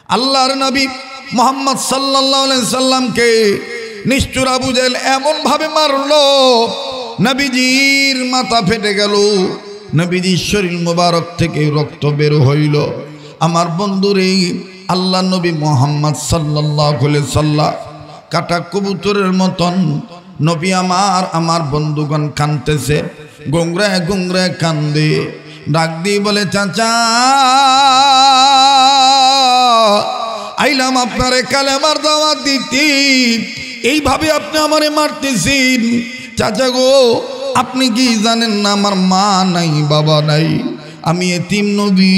আল্লাহর নবী মুহাম্মদ সাল্লাল্লাহু আলাইহি সাল্লামকে নিষ্ঠুর আবু জেহেল এমন ভাবে মারলো, নবীজির মাথা ফেটে গেল, নবীজির শরীর মোবারক থেকে রক্ত বের হইল। আমার বন্ধুরে, আল্লাহ নবী মুহাম্মদ সাল্লাল্লাহু আলাইহি সাল্লাম কাটা কবুতরের মতন নবী আমার বন্ধুগণ কাঁদতেছে, গোংরায় গোংরায় কান্দে, ডাক দিয়ে বলে, চাচা আইলাম আপনারে কালেমার দাওয়াত দিতে, এইভাবে আপনি আমারে মারতেছেন। চাচা গো, আপনি কি জানেন না আমার মা নাই বাবা নাই, আমি এতিম নবী,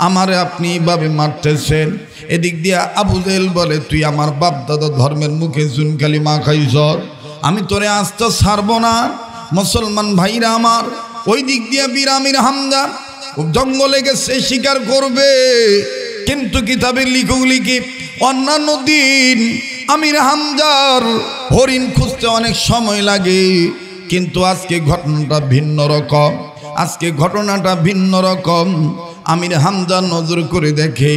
আমারে আপনি এইভাবে মারতেছেন। এদিক দিয়ে আবু জেহেল বলে, তুই আমার বাপ দাদা ধর্মের মুখে চুন কালিমা খাইছ, আমি তোরে আস্তে ছাড়বো না। মুসলমান ভাইরা আমার, ওই দিক দিয়ে বীর আমির হামজা জঙ্গলে গেছে শিকার করবে, কিন্তু কিতাবে লিখি অন্যান্য দিন আমির হামজার হরিণ খুঁজতে অনেক সময় লাগে, কিন্তু আজকে ঘটনাটা ভিন্ন রকম। আজকে ঘটনাটা ভিন্ন রকম। আমির হামজা নজর করে দেখে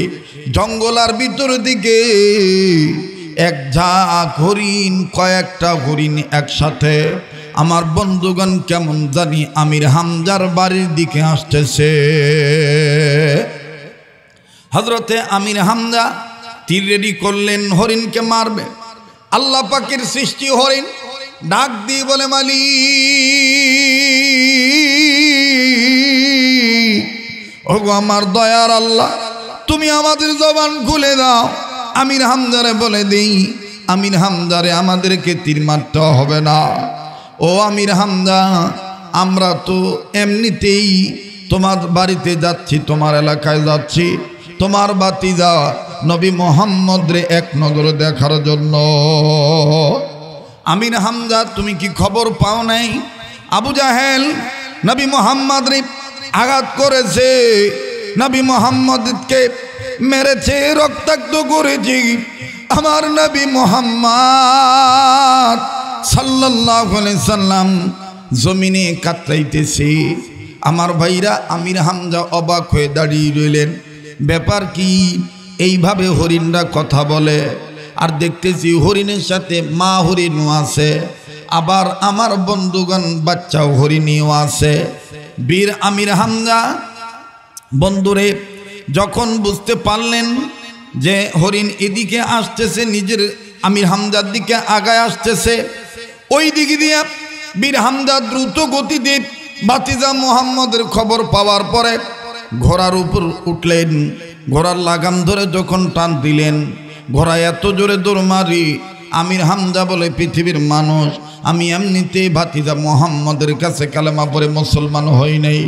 জঙ্গলার ভিতর দিকে এক ঝাঁক হরিণ, কয়েকটা হরিণ একসাথে। আমার বন্ধুগণ কেমন জানি আমির হামজার বাড়ির দিকে আসতেছে। হযরতে আমির হামজা তীর রেডি করলেন, হরিণকে মারবে। আল্লাহ পাকের সৃষ্টি হরিণ ডাক দিয়ে বলে, মালিক, ওগো আমার দয়ার আল্লাহ, তুমি আমাদের জবান খুলে দাও। আমির হামজারে বলে দেই, আমির হামজারে আমাদেরকে তীর মারতে হবে না। ও আমির হামজা, আমরা তো এমনিতেই তোমার বাড়িতে যাচ্ছি, তোমার এলাকায় যাচ্ছি, তোমার ভাতিজা নবী মুহাম্মদ রে এক নজরে দেখার জন্য। আমির হামজা, তুমি কি খবর পাও নাই? আবু জাহেল নবী মুহাম্মদ রে আঘাত করেছে, নবী মুহাম্মদকে মেরেছে, রক্তাক্ত করেছে। আমার নবী মুহাম্মদ সাল্লাল্লাহু আলাইহি সাল্লাম জমিনে কাতরাইতেছে। আমার ভাইরা, আমির হামজা অবাক হয়ে দাঁড়িয়ে রইলেন, ব্যাপার কি? এইভাবে হরিণরা কথা বলে, আর দেখতেছি হরিণের সাথে মা হরিণও আছে, আবার আমার বন্ধুগণ বাচ্চাও হরিণীও আছে। বীর আমির হামজা বন্ধুরে যখন বুঝতে পারলেন যে হরিণ এদিকে আসতেছে, নিজের আমির হামজার দিকে আগায় আসতেছে, ওই দিকে দিয়ে বীর হামজা দ্রুত গতিতে ভাতিজা মুহাম্মদের খবর পাওয়ার পরে ঘোড়ার উপর উঠলেন। ঘোড়ার লাগাম ধরে যখন টান দিলেন, ঘোড়া এত জোরে দৌড় মারি, আমির হামজা বলে, পৃথিবীর মানুষ, আমি এমনিতেই ভাতিজা মুহাম্মদের কাছে কালেমা পড়ে মুসলমান হই নাই,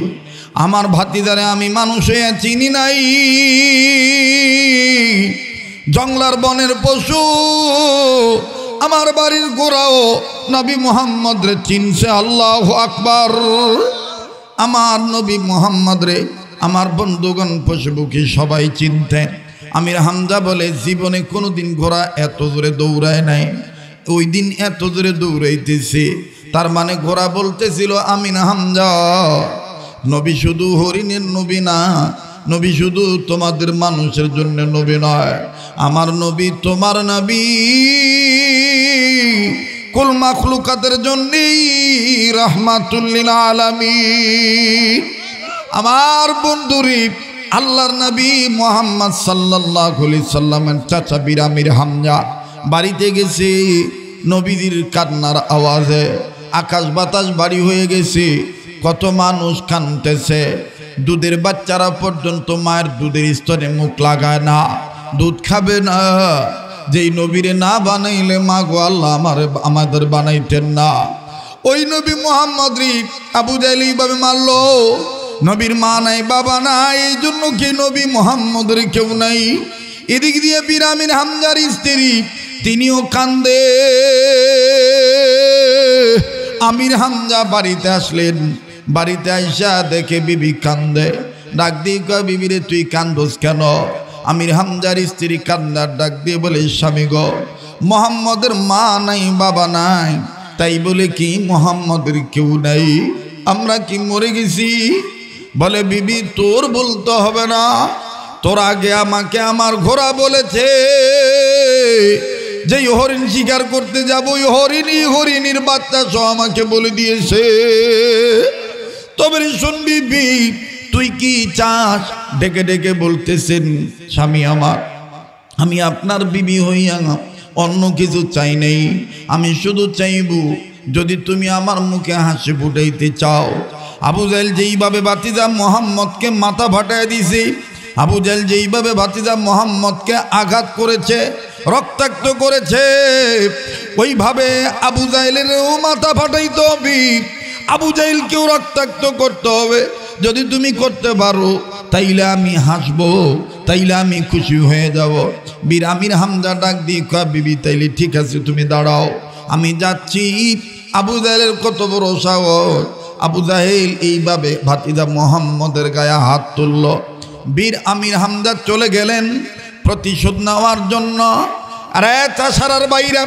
আমার ভাতিজারে আমি মানুষ হয়ে চিনি নাই। জঙ্গলার বনের পশু আমার বাড়ির গোড়াও নবী মুহাম্মদ রে চিনছে। আল্লাহু আকবার। আমার নবী মুহাম্মদ রে আমার বন্ধুগণ পশুপক্ষী সবাই চিনতেন। আমির হামজা বলে, জীবনে কোনোদিন ঘোড়া এত জোরে দৌড়ায় নাই, ওই দিন এত জোরে দৌড়াইতেছে, তার মানে ঘোড়া বলতেছিল, আমির হামজা, নবী শুধু হরিণের নবী না, নবী শুধু তোমাদের মানুষের জন্য নবী নয়, আমার নবী তোমার নবী কুল মাখলুকাতের জন্যই রাহমাতুল লিল আলামিন। আমার বন্ধুরি, আল্লাহর নবী মুহাম্মদ সাল্লাল্লাহু আলাইহি সাল্লামের চাচা বীর আমির হামজা বাড়িতে গেছে। নবীজির কান্নার আওয়াজে আকাশ বাতাস বাড়ি হয়ে গেছে, কত মানুষ কাঁদতেছে। দুধের বাচ্চারা পর্যন্ত মায়ের দুধের স্তরে মুখ লাগায় না, দুধ খাবে না। যেই নবীরে না বানাইলে মা গো আল্লাহ আমাদের বানাইতেন না। ওই নবী মুহাম্মদ রে আবু জাহেল এইভাবে মারলো। নবীর মা নাই বাবা নাই, এই জন্য কি নবী মুহাম্মদের কেউ নাই। এদিক দিয়ে বীর আমির হামজার স্ত্রী তিনিও কান্দে। আমির হামজা বাড়িতে আসলেন, বাড়িতে আইসা দেখে বিবি কান্দে। ডাক দিয়ে কয়, বিবি রে তুই কান্দোস কেন? আমির হামজার স্ত্রী কান্দার ডাক দিয়ে বলে, স্বামী গো, মুহাম্মদের মা নাই বাবা নাই, তাই বলে কি মুহাম্মদের কেউ নাই? আমরা কি মরে গেছি? বলে, বিবি তোর বলতে হবে না, তোর আগে আমাকে আমার ঘোড়া বলেছে যে হরিণ শিকার করতে যাব, ওই হরিণীর বাচ্চা সহ আমাকে বলে দিয়েছে। তবে শুনবি বি, তুই কি চাস? ডেকে ডেকে বলতেছেন, স্বামী আমার, আমি আপনার বিবি হইয়া অন্য কিছু চাই নাই, আমি শুধু চাইব যদি তুমি আমার মুখে হাসি ফুটাইতে চাও। আবু জাহেল যেইভাবে ভাতিজা মুহাম্মদকে মাথা ফাটায় দিছে, আবু জাহেল যেইভাবে ভাতিজা মুহাম্মদকে আঘাত করেছে, রক্তাক্ত করেছে, ওইভাবে আবু জাহেলেরও মাথা ফাটাইতে হবে, আবু জাহেলকেও রক্তাক্ত করতে হবে। যদি তুমি করতে পারো তাইলে আমি হাসবো, তাইলে আমি খুশি হয়ে যাব। বীর আমির হামজা ডাক দিয়ে কয়, বিবি তাইলে ঠিক আছে, তুমি দাঁড়াও, আমি যাচ্ছি। আবু জাহেলের কত বড় সাহস! আবু জাহেল এইভাবে ভাতিজা মুহাম্মদের গায়ে হাত তুলল। বীর আমির হামজা চলে গেলেন প্রতিশোধ নেওয়ার জন্য। আরে চাষারার বাইরা,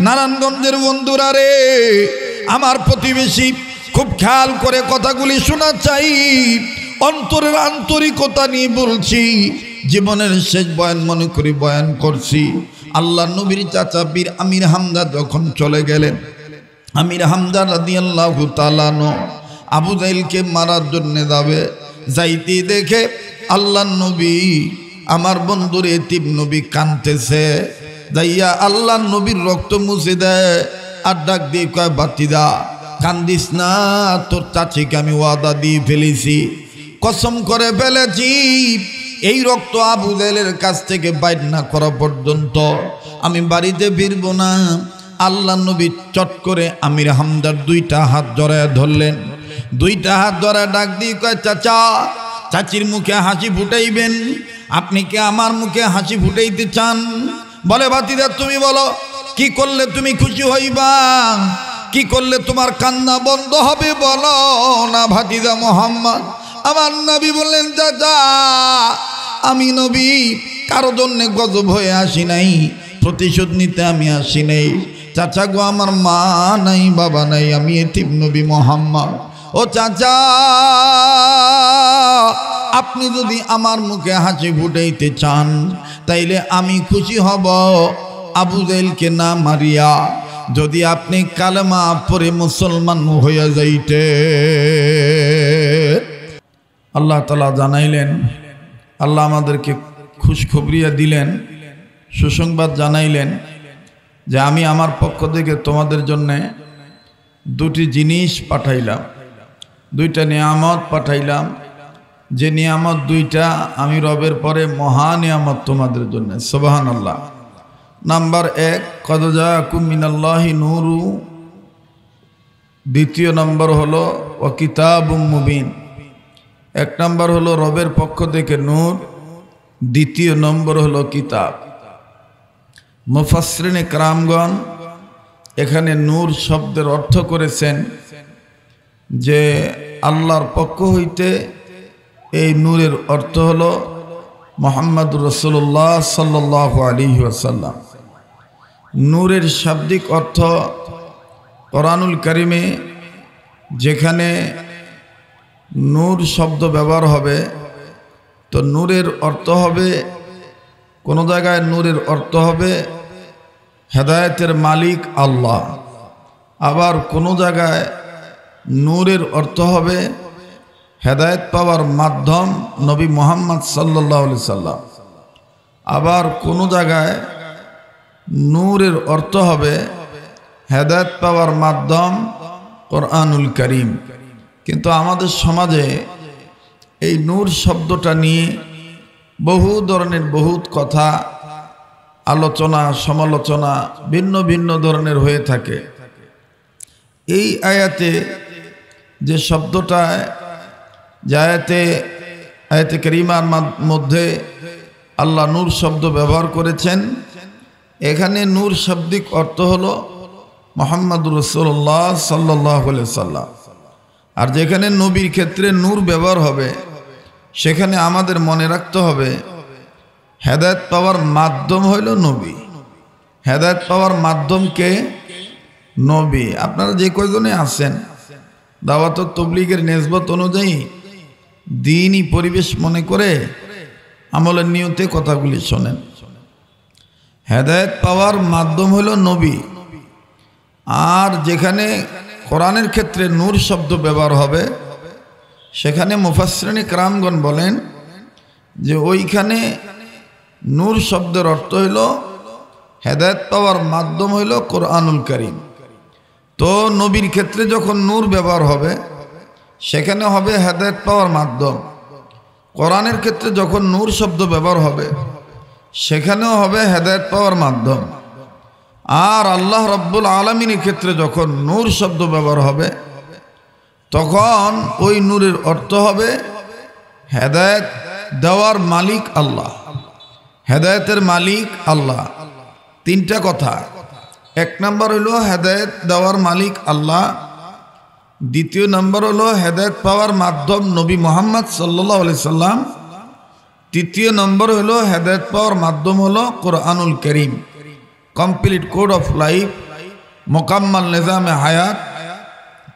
নারায়ণগঞ্জের বন্ধুরা রে, আমার প্রতিবেশী, খুব খেয়াল করে কথাগুলি শোনা চাই, অন্তরের আন্তরিকতা নিয়ে বলছি, জীবনের শেষ বয়ান মনে করি বয়ান করছি। আল্লাহ নবীর চাচা বীর আমির হামজা যখন চলে গেলেন, আমির হামজা রাদিয়াল্লাহু তাআলা আনহু আবু জাহেলকে মারার জন্য যাবে, যাইতে দেখে আল্লাহ নবী, আমার বন্ধুর এতিম নবী কাঁদতেছে। যাইয়া আল্লাহ নবীর রক্ত মুছে দেয় আর ডাক দিয়ে কয়, ভাতিজা কান্দিস না, তোর চাচিকে আমি ওয়াদা দিয়ে ফেলেছি, কসম করে ফেলেছি, এই রক্ত আবু জাহেলের কাছ থেকে বাইর না করা পর্যন্ত আমি বাড়িতে ফিরব না। আল্লাহ নবী চট করে আমির হামজার দুইটা হাত জড়ায় ধরলেন, দুইটা হাত ধরে ডাক দিয়ে কয়, চাচা, চাচির মুখে হাসি ফুটাইবেন, আপনি কি আমার মুখে হাসি ফুটাইতে চান? বলে, ভাতিজা তুমি বলো, কি করলে তুমি খুশি হইবা, কি করলে তোমার কান্না বন্ধ হবে, বলো না ভাতিজা মুহাম্মদ। আমার নবী বললেন, চাচা, আমি নবী কারো জন্য গজব হয়ে আসি নাই, প্রতিশোধ নিতে আমি আসি নাই। চাচা গো, আমার মা নাই, বাবা নাই, আমি এতিম নবী মুহাম্মদ। ও চাচা, আপনি যদি আমার মুখে হাসি ফুটাইতে চান তাইলে আমি খুশি হব আবু জাহেলকে না মারিয়া, যদি আপনি কালেমা পড়ে মুসলমান হইয়া যাইতে। আল্লাহ তাআলা জানাইলেন, আল্লাহ আমাদেরকে খুশখবরিয়া দিলেন, সুসংবাদ জানাইলেন যে আমি আমার পক্ষ থেকে তোমাদের জন্যে দুটি জিনিস পাঠাইলাম, দুইটা নিয়ামত পাঠাইলাম, যে নিয়ামত দুইটা আমি রবের পরে মহা নিয়ামত তোমাদের জন্য। সুবহানাল্লাহ। নাম্বার 1, কদ জাআকুম মিনাল্লাহি নূরু, দ্বিতীয় নম্বর হলো ওয়া কিতাবুম মুবিন। 1 নম্বর হলো রবের পক্ষ থেকে নূর, দ্বিতীয় নম্বর হলো কিতাব। মুফাসসিরিনে কেরামগণ এখানে নূর শব্দের অর্থ করেছেন যে আল্লাহর পক্ষ হইতে এই নূরের অর্থ হলো মুহাম্মদুর রাসূলুল্লাহ সাল্লাল্লাহু আলাইহি ওয়াসাল্লাম। নূরের শাব্দিক অর্থ কোরআনুল কারিমে যেখানে নূর শব্দ ব্যবহার হবে, তো নূরের অর্থ হবে, কোনো জায়গায় নূরের অর্থ হবে হেদায়েতের মালিক আল্লাহ, আবার কোনো জায়গায় নূরের অর্থ হবে হেদায়েত পাওয়ার মাধ্যম নবী মুহাম্মদ সাল্লাল্লাহু আলাইহি সাল্লাম, আবার কোনো জায়গায় নূরের অর্থ হবে হেদায়েত পাওয়ার মাধ্যম কোরআনুল কারীম। কিন্তু আমাদের সমাজে এই নূর শব্দটা নিয়ে বহু ধরনের বহুত কথা, আলোচনা, সমালোচনা ভিন্ন ভিন্ন ধরনের হয়ে থাকে। এই আয়াতে যে শব্দটা, যে আয়াতে কারিমার মধ্যে আল্লাহ নূর শব্দ ব্যবহার করেছেন, এখানে নূর শাব্দিক অর্থ হলো মুহাম্মদুর রাসূলুল্লাহ সাল্লাল্লাহু আলাইহি সাল্লাম। আর যেখানে নবীর ক্ষেত্রে নূর ব্যবহার হবে সেখানে আমাদের মনে রাখতে হবে হেদায়েত পাওয়ার মাধ্যম হইল নবী। হেদায়েত পাওয়ার মাধ্যমকে নবী। আপনারা যে কয়জনে আছেন দাওয়াত ও তাবলীগের নেসবত অনুযায়ী দ্বীনি পরিবেশ মনে করে আমলের নিয়তে কথাগুলি শোনেন। হেদায়েত পাওয়ার মাধ্যম হলো নবী। আর যেখানে কোরআনের ক্ষেত্রে নূর শব্দ ব্যবহার হবে সেখানে মুফাসসিরিনে কেরামগণ বলেন যে ওইখানে নূর শব্দের অর্থ হইল হেদায়েত পাওয়ার মাধ্যম হইল কোরআনুল কারীম। তো নবীর ক্ষেত্রে যখন নূর ব্যবহার হবে সেখানে হবে হেদায়েত পাওয়ার মাধ্যম। কোরআনের ক্ষেত্রে যখন নূর শব্দ ব্যবহার হবে সেখানেও হবে হেদায়েত পাওয়ার মাধ্যম। আর আল্লাহ রাব্বুল আলামিনের ক্ষেত্রে যখন নূর শব্দ ব্যবহার হবে তখন ওই নূরের অর্থ হবে হেদায়েত দেওয়ার মালিক আল্লাহ, হেদায়েতের মালিক আল্লাহ। তিনটা কথা। এক নম্বর হলো হেদায়েত দেওয়ার মালিক আল্লাহ, দ্বিতীয় নম্বর হলো হেদায়েত পাওয়ার মাধ্যম নবী মুহাম্মদ সাল্লাল্লাহু আলাইহি সাল্লাম, তৃতীয় নম্বর হলো হেদায়েত পাওয়ার মাধ্যম হলো কোরআনুল কারীম। কমপ্লিট কোড অফ লাইফ, মোকাম্মাল নিজামে হায়াত,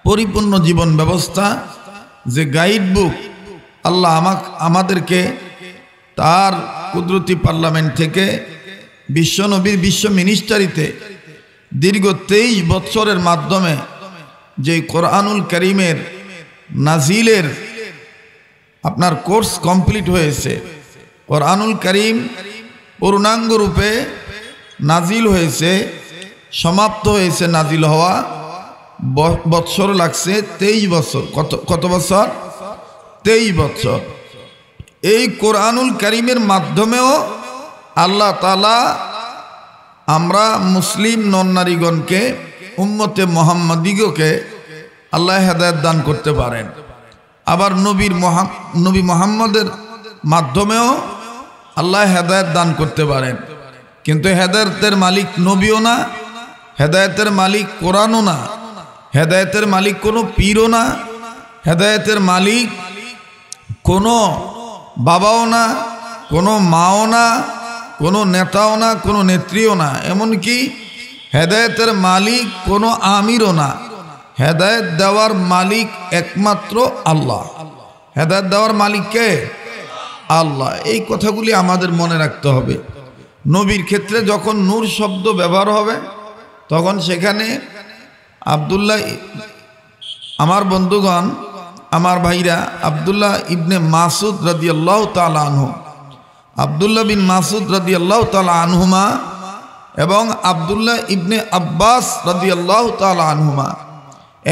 পরিপূর্ণ জীবন ব্যবস্থা, যে গাইড বুক আল্লাহ আমাদেরকে তার কুদরতি পার্লামেন্ট থেকে বিশ্বনবীর বিশ্ব মিনিস্টারিতে দীর্ঘ 23 বৎসরের মাধ্যমে যে কোরআনুল কারীমের নাজিলের আপনার কোর্স কমপ্লিট হয়েছে। কোরআনুল কারীম পূর্ণাঙ্গ রূপে নাজিল হয়েছে, সমাপ্ত হয়েছে নাজিল হওয়া, বৎসর লাগছে 23 বছর। কত বছর? 23 বছর। এই কোরআনুল কারীমের মাধ্যমেও আল্লাহ তাআলা আমরা মুসলিম নরনারীগণকে, উম্মতে মুহাম্মাদিগকে আল্লাহ হেদায়েত দান করতে পারেন। আবার নবী মুহাম্মদের মাধ্যমেও আল্লাহ হেদায়েত দান করতে পারেন। কিন্তু হেদায়েতের মালিক নবীও না, হেদায়েতের মালিক কোরআনও না, হেদায়েতের মালিক কোনো পীরও না, হেদায়েতের মালিক কোনো বাবাও না, কোনো মাও না, কোনো নেতাও না, কোনো নেত্রীও না, এমনকি হেদায়েতের মালিক কোনো আমিরও না। হেদায়েত দেওয়ার মালিক একমাত্র আল্লাহ। হেদায়েত দেওয়ার মালিক কে? আল্লাহ। এই কথাগুলি আমাদের মনে রাখতে হবে। নবীর ক্ষেত্রে যখন নূর শব্দ ব্যবহার হবে তখন সেখানে আব্দুল্লাহ, আমার বন্ধুগণ, আমার ভাইরা, আব্দুল্লাহ ইবনে মাসুদ রাদিয়াল্লাহু তাআলা আনহু, আব্দুল্লাহ বিন মাসুদ রাদিয়াল্লাহু তাআলা আনহুমা এবং আব্দুল্লাহ ইবনে আব্বাস রাদিয়াল্লাহু তাআলা আনহুমা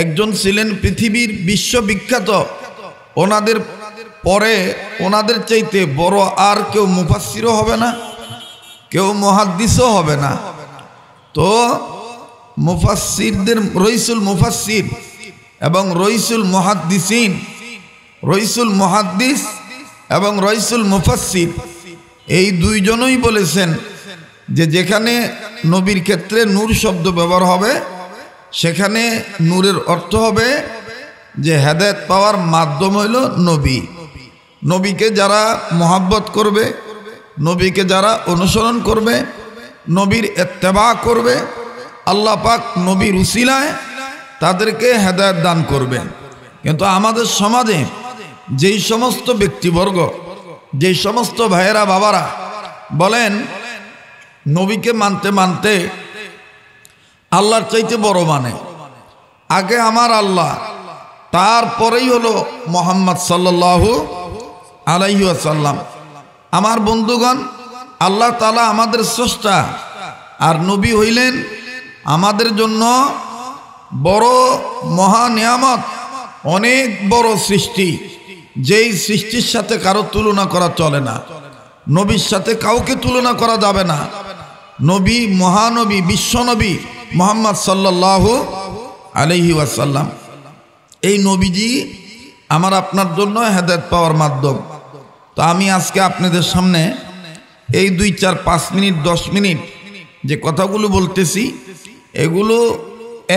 একজন ছিলেন পৃথিবীর বিশ্ববিখ্যাত, ওনাদের পরে ওনাদের চাইতে বড় আর কেউ মুফাসসিরও হবে না, কেউ মুহাদ্দিসও হবে না। তো মুফাসসিরদের রইসুল মুফাসসির এবং রইসুল মুহাদ্দিসিন, রইসুল মুহাদ্দিস এবং রইসুল মুফাসসির, এই দুইজনই বলেছেন যে যেখানে নবীর ক্ষেত্রে নূর শব্দ ব্যবহার হবে সেখানে নূরের অর্থ হবে যে হেদায়েত পাওয়ার মাধ্যম হইল নবী। নবীকে যারা মহব্বত করবে, নবীকে যারা অনুসরণ করবে, নবীর ইত্তেবা করবে, আল্লাহ পাক নবীর উসিলায় তাদেরকে হেদায়েত দান করবেন। কিন্তু আমাদের সমাজে যেই সমস্ত ব্যক্তিবর্গ, যেই সমস্ত ভাইয়েরা বাবারা বলেন নবীকে মানতে মানতে আল্লাহর চাইতে বড় মানে, আগে আমার আল্লাহ, তারপরেই হলো মুহাম্মদ সাল্লাল্লাহু আলাইহি ওয়াসাল্লাম। আমার বন্ধুগণ, আল্লাহ তাআলা আমাদের স্রষ্টা, আর নবী হইলেন আমাদের জন্য বড় মহা নিয়ামত, অনেক বড় সৃষ্টি, যেই সৃষ্টির সাথে কারো তুলনা করা চলে না। নবীর সাথে কাউকে তুলনা করা যাবে না। নবী, মহানবী, বিশ্বনবী মুহাম্মদ সাল্লাল্লাহু আলাইহি ওয়াসাল্লাম, এই নবীজি আমার আপনার জন্য হেদায়েত পাওয়ার মাধ্যম। তো আমি আজকে আপনাদের সামনে এই 2, 4, 5 মিনিট 10 মিনিট যে কথাগুলো বলতেছি, এগুলো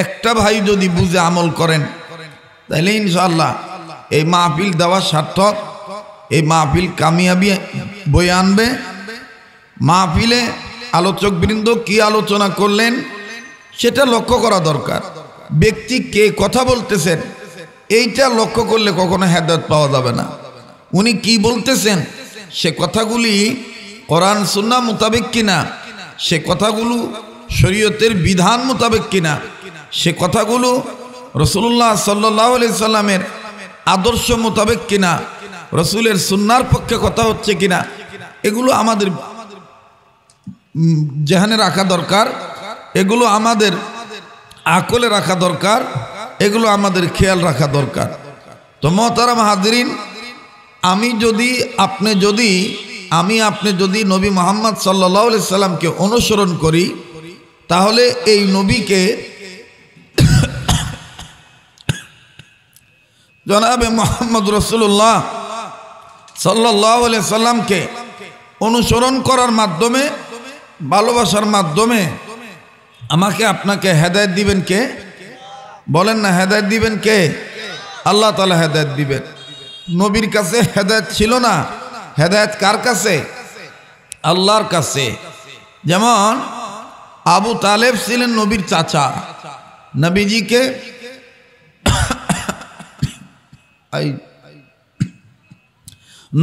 একটা ভাই যদি বুঝে আমল করেন তাহলে ইনশাআল্লাহ এই মাহফিল দেওয়া সার্থক। এই মাহফিল কামিয়াবি বয়ে আনবে। মাহফিলে আলোচকবৃন্দ কি আলোচনা করলেন সেটা লক্ষ্য করা দরকার। ব্যক্তি কে কথা বলতেছেন এইটা লক্ষ্য করলে কখনো হেদায়েত পাওয়া যাবে না। উনি কি বলতেছেন সে কথাগুলি কোরআন সুন্নাহ মোতাবেক কিনা, সে কথাগুলো শরীয়তের বিধান মোতাবেক কিনা, সে কথাগুলো রাসূলুল্লাহ সাল্লাল্লাহু আলাইহি সাল্লামের আদর্শ মোতাবেক কিনা, রসুলের সুন্নার পক্ষে কথা হচ্ছে কিনা, এগুলো আমাদের জেহানে রাখা দরকার, এগুলো আমাদের আকলে রাখা দরকার, এগুলো আমাদের খেয়াল রাখা দরকার। তো মোহতারাম হাজরিন, আমি আপনি যদি নবী মুহাম্মদ সাল্লাল্লাহু আলাইহি সাল্লামকে অনুসরণ করি, তাহলে এই নবীকে জনাবে মুহাম্মদ রাসূলুল্লাহ সাল্লাল্লাহু আলাইহি সাল্লামকে অনুসরণ করার মাধ্যমে, ভালোবাসার মাধ্যমে আমাকে আপনাকে হেদায়েত দিবেন কে? বলেন না, হেদায়েত দিবেন কে? আল্লাহ তাআলা হেদায়েত দিবেন। নবীর কাছে হেদায়েত ছিল না, হেদায়েত কার কাছে? আল্লাহর কাছে। যেমন আবু তালেব ছিলেন নবীর চাচা,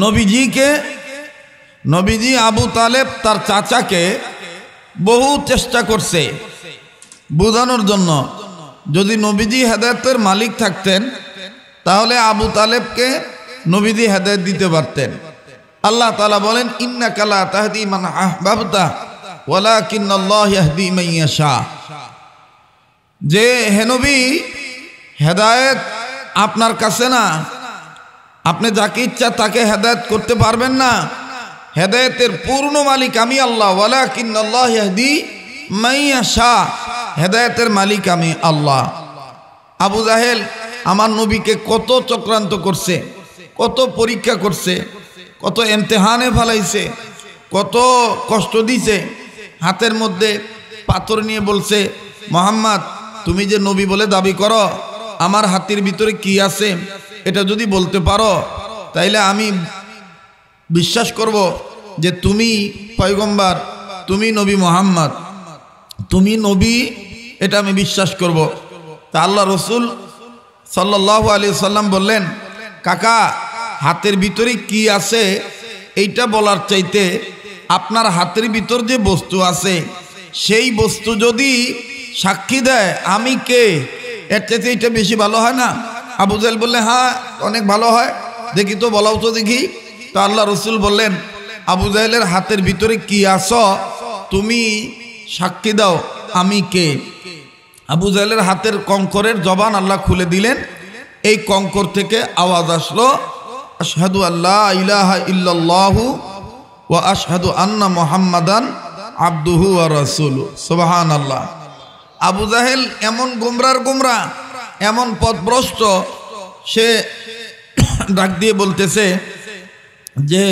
নবীজিকে নবীজি আবু তালেব তার চাচাকে বহু চেষ্টা করছে বোঝানোর জন্য। যদি নবীজি হেদায়েতের মালিক থাকতেন, তাহলে আবু তালেবকে নবীজি হেদায়েত দিতে পারতেন। আল্লাহ তাআলা বলেন, ইন্নাকা লা তাহদি মান আহবাবতা ওয়ালাকিন্নাল্লাহু ইয়াহদি মান ইয়াশা। যে হে নবী, হেদায়েত আপনার কাছে না, আপনি যাকে ইচ্ছা তাকে হেদায়েত করতে পারবেন না। হেদায়েতের পূর্ণ মালিক আমি আল্লাহ, ওয়ালাকিন্নাল্লাহু ইয়াহদি মান ইয়াশা, হেদায়েতের মালিক আমি আল্লাহ। আবু জাহেল আমার নবীকে কত চক্রান্ত করছে, কত পরীক্ষা করছে, কত ইমতিহানে ফেলাইছে, কত কষ্ট দিছে। হাতের মধ্যে পাথর নিয়ে বলছে, মুহাম্মদ তুমি যে নবী বলে দাবি করো, আমার হাতের ভিতরে কি আছে এটা যদি বলতে পারো, তাইলে আমি বিশ্বাস করব যে তুমি পয়গম্বর, তুমি নবী মুহাম্মদ, তুমি নবী, এটা আমি বিশ্বাস করব। তা আল্লাহ রসুল সাল্লাল্লাহু আলাইহি সাল্লাম বললেন, কাকা হাতের ভিতরে কি আছে এইটা বলার চাইতে আপনার হাতের ভিতর যে বস্তু আছে সেই বস্তু যদি সাক্ষী দেয় আমি কে, এর চাইতে এটা বেশি ভালো হয় না? আবু জাহেল বললে, হ্যাঁ অনেক ভালো হয়, দেখি তো, বলাও তো দেখি। তো আল্লাহ রসুল বললেন, আবু জাহেলের হাতের ভিতরে কি আছো তুমি সাক্ষী দাও আমি কে। আবু জাহেলের হাতের কঙ্করের জবান আল্লাহ খুলে দিলেন। এই কঙ্কর থেকে আওয়াজ আসলো, আশহাদু আল্লা ইলাহা ইল্লাল্লাহু ওয়া আশহাদু আন্না মুহাম্মাদান আবদুহু ওয়া রাসূলুহু। সুবহানাল্লাহ। আবু জাহেল এমন গুমরার গুমরা, এমন পথভ্রষ্ট, সে ডাক দিয়ে বলতেছে যে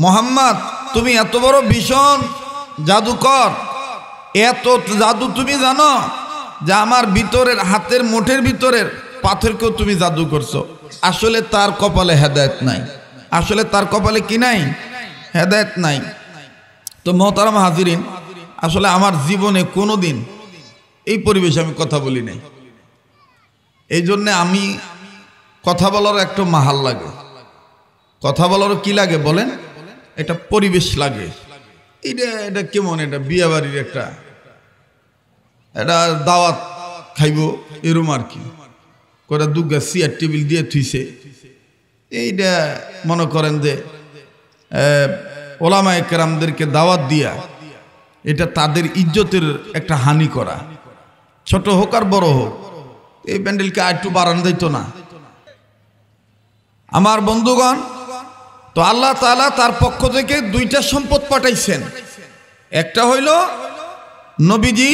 মুহাম্মদ তুমি এত বড় ভীষণ জাদুকর, এত জাদু তুমি জানো যে আমার ভিতরের হাতের মুঠের ভিতরের পাথরকেও তুমি জাদু করছো। আসলে তার কপালে হেদায়েত নাই, আসলে তার কপালে কি নাই? হেদায়েত নাই। তো মোহতারাম হাজিরিন, আসলে আমার জীবনে কোনোদিন এই পরিবেশে আমি কথা বলি নাই। এই জন্যে আমি কথা বলার একটা মাহাল লাগে, কথা বলারও কি লাগে বলেন, এটা পরিবেশ লাগে। এটা কেমন, এটা বিয়ে বাড়ির এটা দাওয়াত খাইব এরম আর কি, করে দুগা চেয়ার টেবিল দিয়ে থুইছে। এইটা মনে করেন যে ওলামায়ে কেরামদেরকে দাওয়াত দিয়া এটা তাদের ইজ্জতের একটা হানি করা, ছোট হোক আর বড় হোক। এই প্যান্ডেলকে আর একটু বাড়ানো যাইত না? আমার বন্ধুগণ, তো আল্লাহ তাআলা তার পক্ষ থেকে দুইটা সম্পদ পাঠাইছেন। একটা হইল নবীজি,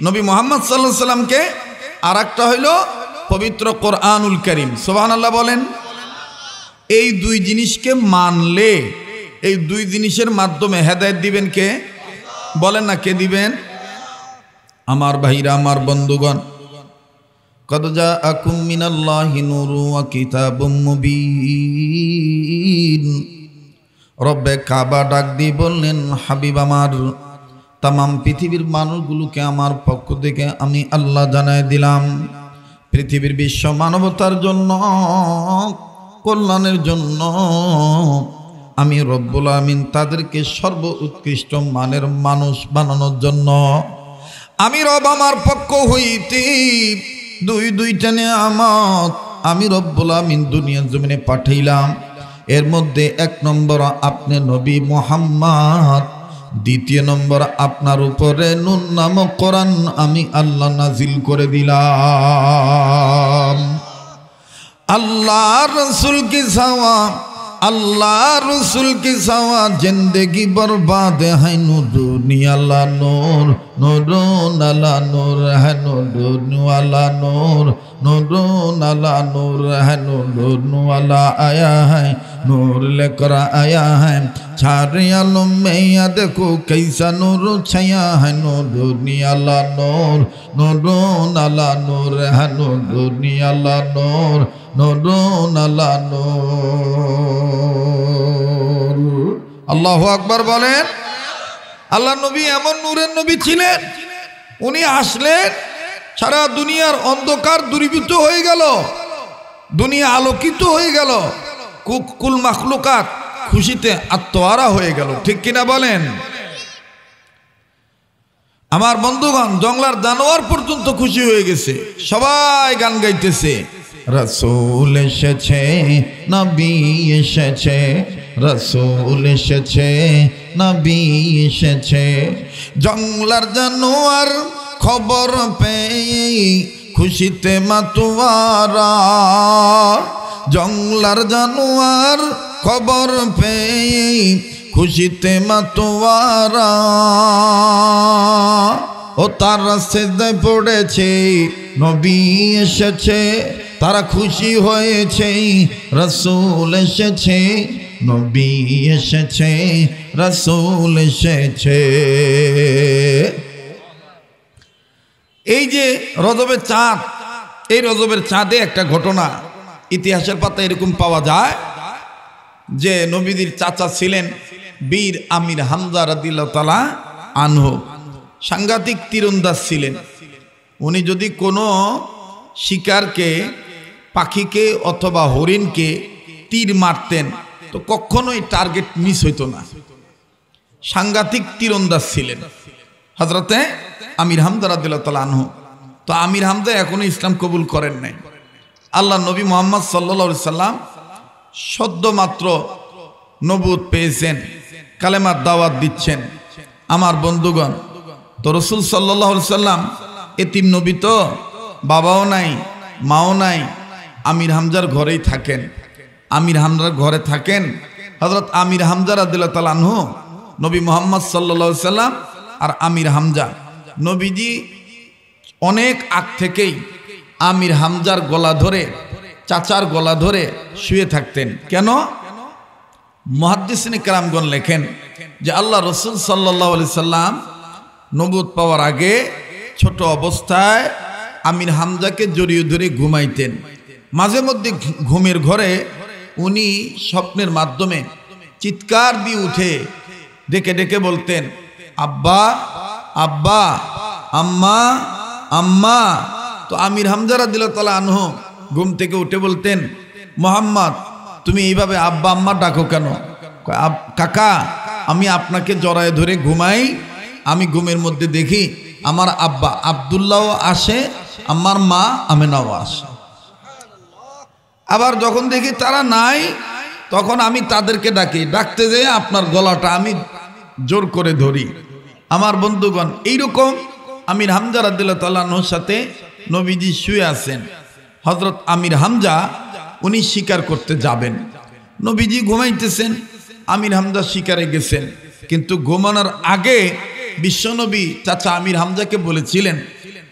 নবী মুহাম্মদ সাল্লাল্লাহু আলাইহি সাল্লামকে, আর একটা হইল পবিত্র কোরআনুল কারীম। সুবহানাল্লাহ বলেন। এই দুই জিনিসকে মানলে, এই দুই জিনিসের মাধ্যমে হেদায়েত দিবেন কে? বলেন না, কে দিবেন? আমার ভাইরা, আমার বন্ধুগণ, কদ জাআকুম মিনাল্লাহি নূরুন ওয়া কিতাবুম মুবিন। রব্বে কাবা ডাক দিয়ে বললেন, হাবিব আমার, তামাম পৃথিবীর মানুষগুলোকে আমার পক্ষ থেকে আমি আল্লাহ জানাই দিলাম, পৃথিবীর বিশ্ব মানবতার জন্য কল্যাণের জন্য আমি রব্বুল আমিন তাদেরকে সর্ব উৎকৃষ্ট মানের মানুষ বানানোর জন্য আমি রব আমার পক্ষ হইতে দুইটা নিয়ামত আমি রব্বুল আমিন দুনিয়ার জমিনে পাঠাইলাম। এর মধ্যে 1 নম্বর আপনি নবী মুহাম্মদ, 2 নম্বর আপনার উপরে নুন নামক কোরআন আমি আল্লাহ নাজিল করে দিলাম। अल्लाह रसूल की सवा अल्लाह रसूल की सवा जिंदगी बर्बाद है दुनिया ला नूर नूरो नला नूर है नूर वाला नूर नूरो नला नूर है नूर वाला आया है नूर लेकर आया है सारे आलम में या देखो कैसा नूर छाया है नूर दुनिया ला नूर नूरो नला नूर है नूर दुनिया ला नूर नूरुन अला नूर। আল্লাহু আকবার বলেন। আল্লাহ নবী এমন নূরের নবী ছিলেন, উনি আসলেন সারা দুনিয়ার অন্ধকার দূরীভূত হয়ে গেল, দুনিয়া আলোকিত হয়ে গেল, কুল মাখলুকাত খুশিতে আত্মহারা হয়ে গেল। ঠিক কিনা বলেন? আমার বন্ধুগণ, জঙ্গলার জানোয়ার পর্যন্ত খুশি হয়ে গেছে, সবাই গান গাইতেছে। রসুল এসেছে, নবী এসেছে, রসুল এসেছে, নবী এসেছে। জঙ্গলার জানোয়ার খবর পেয়ে খুশিতে মাতোয়ারা, জঙ্গলার জানোয়ার খবর পেয়ে খুশিতে মাতোয়ারা। ও তারা সিজদায় পড়েছে, নবী এসেছে, তারা খুশি হয়েছে, রসুল এসেছে, নবী এসেছে, রসুল এসেছে। এই যে রজবের চাঁদ, এই রজবের চাঁদে একটা ঘটনা ইতিহাসের পাতায় এরকম পাওয়া যায় যে নবীদের চাচা ছিলেন বীর আমির হামজা রাদিয়াল্লাহু তাআলা আনহু। সাংঘাতিক তীরন্দাজ ছিলেন। উনি যদি কোনো শিকারকে, পাখিকে অথবা হরিণকে তীর মারতেন তো কখনোই টার্গেট মিস হইতো না। সাংঘাতিক তীরন্দাজ ছিলেন হযরতে আমির হামজা রাদিয়াল্লাহু তাআলা আনহু। তো আমির হামজা এখনো ইসলাম কবুল করেন নাই। আল্লাহ নবী মুহাম্মদ সাল্লাল্লাহু আলাইহি সাল্লাম সদ্য মাত্র নবুয়ত পেয়েছেন, কালেমার দাওয়াত দিচ্ছেন। আমার বন্ধুগণ, তো রাসূল সাল্লাল্লাহু আলাইহি সাল্লাম এতিম নবী, তো বাবাও নাই মাও নাই, আমির হামজার ঘরেই থাকেন। আমির হামজার ঘরে থাকেন হযরত আমির হামজা রাদিয়াল্লাহু তাআলা আনহু, নবী মুহাম্মদ সাল্লাল্লাহু আলাইহি সাল্লাম আর আমির হামজা। নবীজি অনেক আগ থেকেই আমির হামজার গলা ধরে, চাচার গলা ধরে শুয়ে থাকতেন। কেন? মুহাদ্দিসিনে কেরামগণ লেখেন যে আল্লাহ রাসূল সাল্লাল্লাহু আলাইহি সাল্লাম নবুয়ত পাওয়ার আগে ছোট অবস্থায় আমির হামজাকে জড়িয়ে ধরে ঘুমাইতেন। মাঝে মধ্যে ঘুমের ঘরে উনি স্বপ্নের মাধ্যমে চিৎকার দিয়ে উঠে ডেকে ডেকে বলতেন, আব্বা আব্বা, আম্মা আম্মা। তো আমির হামজা রাদিয়াল্লাহু তাআলা আনহু ঘুম থেকে উঠে বলতেন, মুহাম্মদ তুমি এইভাবে আব্বা আম্মা ডাকো কেন? কাকা, আমি আপনাকে জড়ায় ধরে ঘুমাই, আমি ঘুমের মধ্যে দেখি আমার আব্বা আব্দুল্লাহ আসে, আমার মা আমেনাও আসে। আবার যখন দেখি তারা নাই, তখন আমি তাদেরকে ডাকি, ডাকতে যেয়ে আপনার গলাটা আমি জোর করে ধরি। আমার বন্ধুগণ, এইরকম আমির হামজা রাদিয়াল্লাহু তাআলা আনহুর সাথে নবীজি শুয়ে আছেন। হযরত আমির হামজা উনি শিকার করতে যাবেন, নবীজি ঘুমাইতেছেন, আমির হামজা শিকারে গেছেন। কিন্তু ঘুমানোর আগে বিশ্বনবী চাচা আমির হামজাকে বলেছিলেন,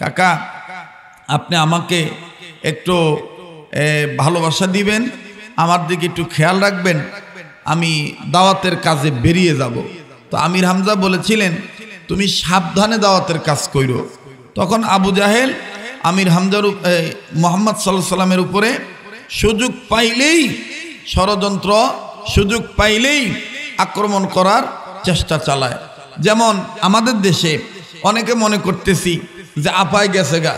কাকা আপনি আমাকে একটু ভালোবাসা দিবেন, আমার দিকে একটু খেয়াল রাখবেন, আমি দাওয়াতের কাজে বেরিয়ে যাব। তো আমির হামজা বলেছিলেন, তুমি সাবধানে দাওয়াতের কাজ কইরো। তখন আবু জাহেল আমির হামজার মুহাম্মদ সাল্লাল্লাহু আলাইহি সাল্লামের উপরে সুযোগ পাইলেই ষড়যন্ত্র, সুযোগ পাইলেই আক্রমণ করার চেষ্টা চালায়। যেমন আমাদের দেশে অনেকে মনে করতেছি যে আফায় গেছে গা,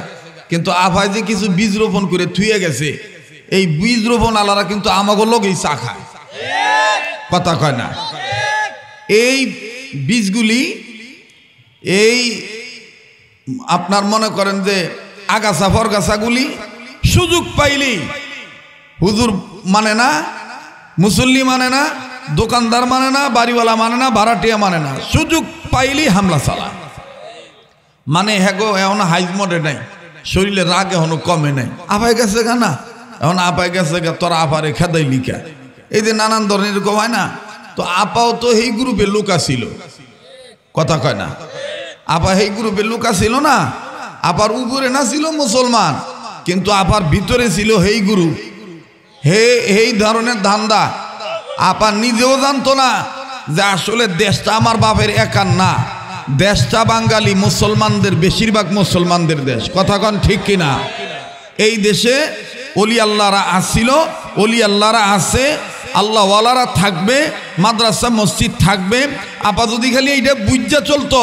কিন্তু আফায় যে কিছু বীজ রোপণ করে থুয়ে গেছে, এই বীজ রোপণ আলারা কিন্তু আমাগো লগেই চা খায়, কথা কয় না। এই বীজগুলি এই আপনার মনে করেন যে আগাছা ফরগাছাগুলি সুযোগ পাইলেই হুজুর মানে না, মুসল্লি মানে না, দোকানদার মানে না, বাড়িওয়ালা মানে না, ভাড়াটিয়া মানে না, সুযোগ পাইলেই হামলা চালা। মানে হ্যাগো এখন হাইজ মডে নাই, শরীরে রাগ এখনো কমে নাই। আপাই গেছে গা না, এখন আপাই গেছে গা, তোর আপারে খেদাই লিখা, এই যে নানান ধরনের এরকম হয় না। তো আপাও তো এই গ্রুপে লুকা ছিল, কথা কয় না। আপা এই গ্রুপে লুকা ছিল না, আপার উপরে না ছিল মুসলমান, কিন্তু আপার ভিতরে ছিল এই গ্রুপ, এই ধরনের ধান্দা। আপা নিজেও জানতো না যে আসলে দেশটা আমার বাপের একার না, দেশটা বাঙালি মুসলমানদের, বেশিরভাগ মুসলমানদের দেশ, কথা কন ঠিক কিনা। এই দেশে অলি আল্লাহরা আসছিল, অলি আল্লাহরা আছে, আল্লাহওয়ালারা থাকবে, মাদ্রাসা মসজিদ থাকবে। আপা যদি খালি এইটা বুঝা চলতো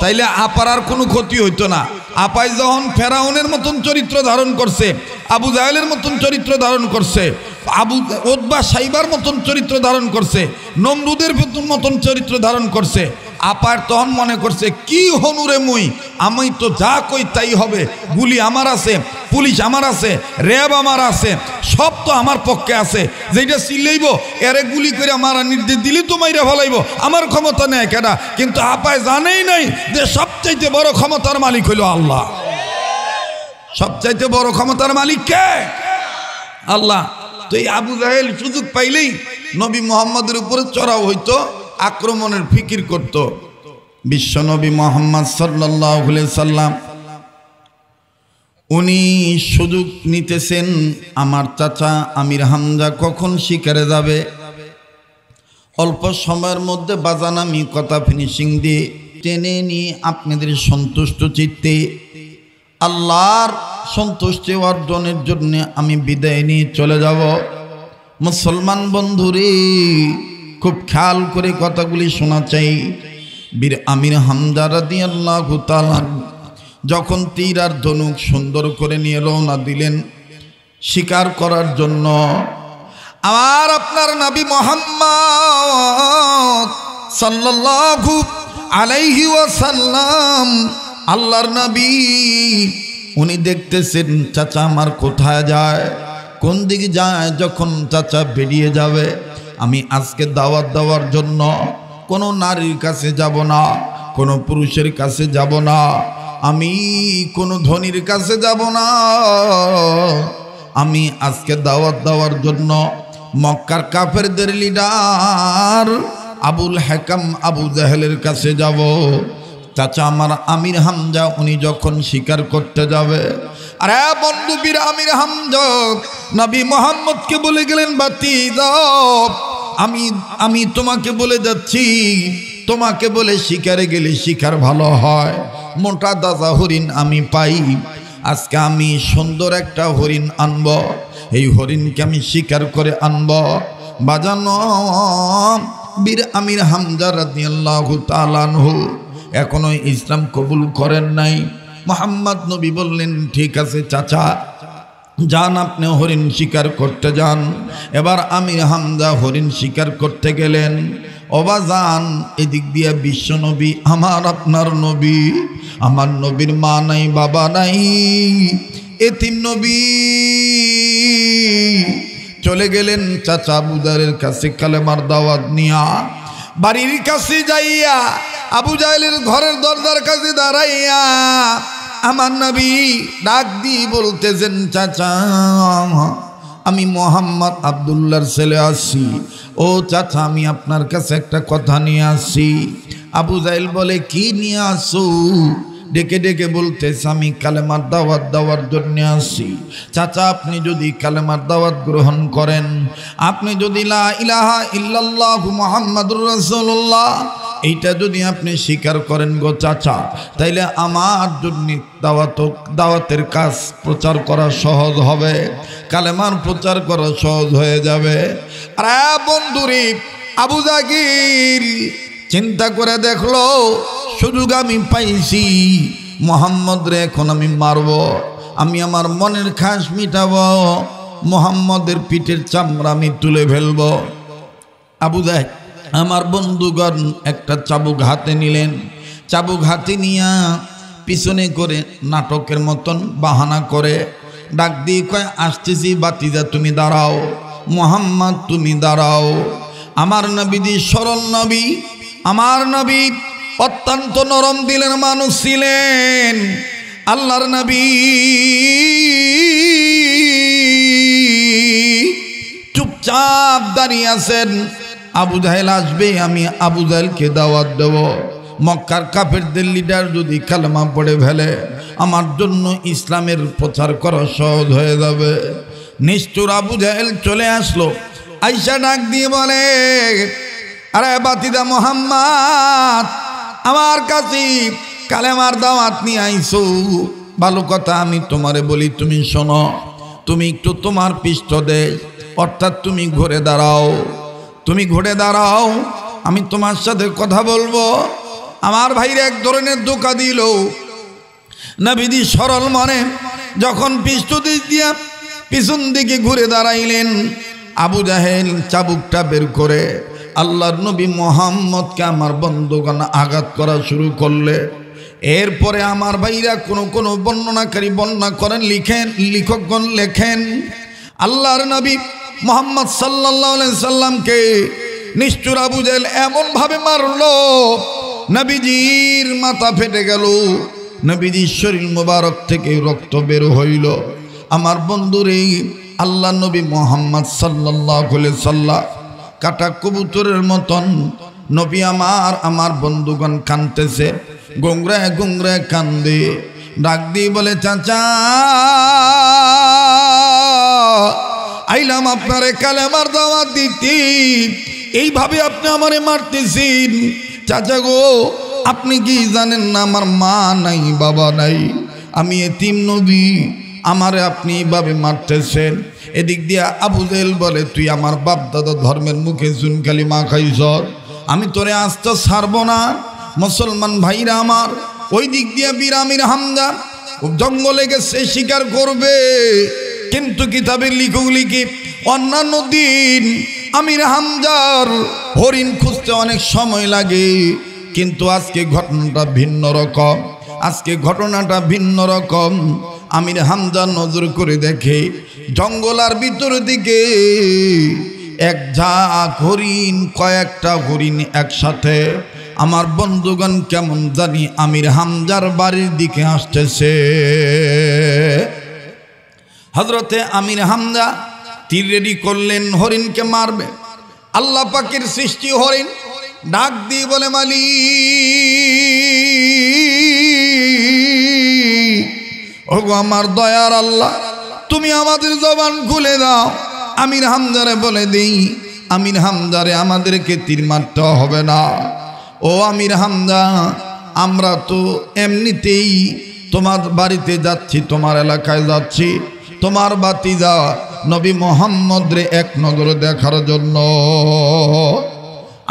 তাইলে আপার আর কোনো ক্ষতি হইতো না। আপাই যখন ফেরাউনের মতন চরিত্র ধারণ করছে, আবু জাহেলের মতন চরিত্র ধারণ করছে, উতবা সাইবার মতন চরিত্র ধারণ করছে, নমরুদের মতন চরিত্র ধারণ করছে, আপার তখন মনে করছে কি হনুরে মুই, আমি তো যা কই তাই হবে, গুলি আমার আছে, পুলিশ আমার আছে, র্যাব আমার আছে, সব তো আমার পক্ষে আছে, যেটা চিল্লাইব এরে গুলি করে মারা নির্দেশ দিলে তো মাইরা ফলাইব, আমার ক্ষমতা নেই কেডা। কিন্তু আপায় জানেই নাই যে সবচাইতে বড় ক্ষমতার মালিক হইল আল্লাহ। সবচাইতে বড় ক্ষমতার মালিক কে? আল্লাহ। তো এই আবু জাহেল সুযোগ পাইলেই নবী মুহাম্মদের উপরে চড়াও হইতো, আক্রমণের ফিকির করত। বিশ্ব নবী মুহাম্মদ সাল্লাল্লাহু আলাইহি সাল্লাম উনি সুযোগ নিতেছেন, আমার চাচা আমির হামজা কখন শিকারে যাবে। অল্প সময়ের মধ্যে বাজান আমি কথা ফিনিশিং দিয়ে টেনে নিয়ে আপনাদের সন্তুষ্ট চিত্তে আল্লাহর সন্তুষ্টি অর্জনের জন্য আমি বিদায় নিয়ে চলে যাব। মুসলমান বন্ধুরে খুব খেয়াল করে কথাগুলি শোনা চাই। বীর আমির হামজা রাদিয়াল্লাহু তাআলা যখন তীর আর ধনুক সুন্দর করে নিয়ে রওনা দিলেন শিকার করার জন্য, আমার আপনার নবী মুহাম্মদ সাল্লাল্লাহু আলাইহি ওয়াসাল্লাম আল্লাহর নবী, উনি দেখতেছেন চাচা আমার কোথায় যায়, কোন দিকে যায়। যখন চাচা বেরিয়ে যাবে, আমি আজকে দাওয়াত দেওয়ার জন্য কোনো নারীর কাছে যাব না, কোনো পুরুষের কাছে যাব না, আমি কোনো ধনীর কাছে যাব না, আমি আজকে দাওয়াত দেওয়ার জন্য মক্কার কাফেরদের লিডার আবুল হাকাম আবু জাহেলের কাছে যাব। চাচা আমার আমির হামজা উনি যখন শিকার করতে যাবে, আরে বন্ধু বীর আমির হামজা নবী মুহাম্মদকে বলে গেলেন, বাতি দাও, আমি তোমাকে বলে যাচ্ছি, তোমাকে বলে শিকারে গেলে শিকার ভালো হয়, মোটা দাদা হরিণ আমি পাই, আজকে আমি সুন্দর একটা হরিণ আনব, এই হরিণকে আমি শিকার করে আনব। বাজানো বীর আমির হামজা রাদিয়াল্লাহু তাআলা আনহু এখনো ইসলাম কবুল করেন নাই। মুহাম্মদ নবী বললেন, ঠিক আছে চাচা যান, আপনি হরিণ শিকার করতে যান। এবার আমির হামজা হরিণ শিকার করতে গেলেন। ওবা যান, এদিক দিয়ে বিশ্ব নবী আমার আপনার নবী, আমার নবীর মা নাই বাবা নাই, এতিম নবী চলে গেলেন চাচা আবু জাহেলের কাছে কালেমার দাওয়াত নিয়া। বাড়ির কাছে যাইয়া আবু জাহেলের ঘরের দরজার কাছে দাঁড়াইয়া আমার নবী ডাক দিয়ে বলতেছেন, চাচা আমি মোহাম্মদ আব্দুল্লাহর ছেলে আসি, ও চাচা আমি আপনার কাছে একটা কথা নিয়ে আসি। আবু জাহেল বলে, কি নিয়ে আসো? ডেকে ডেকে বলতেছে, আমি কালেমার দাওয়াত দেওয়ার জন্য আসি। চাচা আপনি যদি কালেমার দাওয়াত গ্রহণ করেন, আপনি যদি লা ইলাহা ইল্লাল্লাহু মুহাম্মাদুর রাসূলুল্লাহ এইটা যদি আপনি স্বীকার করেন গো চাচা, তাইলে আমার জন্য দাওয়াতের কাজ প্রচার করা সহজ হবে, কালেমার প্রচার করা সহজ হয়ে যাবে। আরে বন্ধুরে আবু জাহিল চিন্তা করে দেখলো, সুযোগ আমি পাইছি, মোহাম্মদ রে এখন আমি মারব, আমি আমার মনের খাস মিটাবো। মুহাম্মদের পিঠের চামড়া আমি তুলে ফেলব। আবু জাহেল আমার বন্ধুগণ একটা চাবুক হাতে নিলেন। চাবুক হাতে নিয়া পিছনে করে নাটকের মতন বাহানা করে ডাক দিয়ে কয়, আসতেছি বাতিজা তুমি দাঁড়াও, মুহাম্মদ তুমি দাঁড়াও। আমার নবীজি সরল নবী, আমার নবী অত্যন্ত নরম দিলের মানুষ ছিলেন। আল্লাহর নবী চুপচাপ দাঁড়িয়ে আছেন। আবু জাহেল আসবে, আমি আবু জাহেলকে দাওয়াত দেব। মক্কার কাফেরদের লিডার যদি কালেমা পড়ে ফেলে আমার জন্য ইসলামের প্রচার করা সহজ হয়ে যাবে। নিষ্ঠুর আবু জাহেল চলে আসলো, আইসা ডাক দিয়ে বলে, আরে বাতিদা মুহাম্মদ, আমার কাছে কালেমার দাওয়াত নিয়ে আইসো। ভালো কথা, আমি তোমারে বলি, তুমি শোনো, তুমি একটু তোমার পৃষ্ঠ দে, অর্থাৎ তুমি ঘুরে দাঁড়াও, তুমি ঘুরে দাঁড়াও, আমি তোমার সাথে কথা বলবো। আমার ভাইরা এক ধরনের ধোঁকা দিল। নবীজি সরল মনে যখন পৃষ্ঠ দিক দিয়া পিছন দিকে ঘুরে দাঁড়াইলেন, আবু জাহেল চাবুকটা বের করে আল্লাহর নবী মুহাম্মদকে আমার বন্ধুগণ আঘাত করা শুরু করলে। এরপরে আমার ভাইরা কোনো বর্ণনাকারী বর্ণনা করেন, লেখকগণ লেখেন, আল্লাহর নবী মুহাম্মদ সাল্লাল্লাহু আলাইহি সাল্লামকে নিষ্ঠুর আবু জাহেল এমন ভাবে মারলো, নবীজির মাথা ফেটে গেল, নবীজির শরীর মোবারক থেকে রক্ত বের হইল। আমার বন্ধুরে, আল্লাহ নবী মুহাম্মদ সাল্লাল্লাহু আলাইহি সাল্লাম কাটা কবুতরের মতন নবী আমার বন্ধুগণ কাঁদতেছে, গোংরায় গোংরায় কান্দে, ডাক দিয়ে বলে, চাচা আইলাম আপনারে কালেমার দাওয়াত দিতে, এইভাবে আপনি আমারে মারতেছেন। চাচা গো, আপনি কি জানেন না আমার মা নাই বাবা নাই, আমি এতিম নবী, আমারে আপনি এইভাবে মারতেছেন। এদিক দিয়া আবু জাহেল বলে, তুই আমার বাপ দাদা ধর্মের মুখে চুনকালি মা খাইছ, আমি তোরে আস্তে ছাড়ব না। মুসলমান ভাইরা আমার, ওই দিক দিয়া বীর আমির হামজা জঙ্গলে গেছে শিকার করবে, কিন্তু কিতাবের লিখি অন্যান্য দিন আমির হামজার হরিণ খুঁজতে অনেক সময় লাগে, কিন্তু আজকে ঘটনাটা ভিন্ন রকম। আজকে ঘটনাটা ভিন্ন রকম। আমির হামজা নজর করে দেখে জঙ্গলার ভিতর দিকে এক ঝাঁক হরিণ, কয়েকটা হরিণ একসাথে আমার বন্ধুগণ কেমন জানি আমির হামজার বাড়ির দিকে আসতেছে। হযরতে আমির হামজা তীর রেডি করলেন, হরিণকে মারবে। আল্লাহ পাকের সৃষ্টি হরিণ ডাক দিয়ে বলে, মালিক, ওগো আমার দয়ার আল্লাহ, তুমি আমাদের জবান খুলে দাও। আমির হামজারে বলে দেই, আমির হামজারে আমাদেরকে তীর মারতে হবে না। ও আমির হামজা, আমরা তো এমনিতেই তোমার বাড়িতে যাচ্ছি, তোমার এলাকায় যাচ্ছি, তোমার বাতিজা নবী মুহাম্মদ রে এক নজরে দেখার জন্য।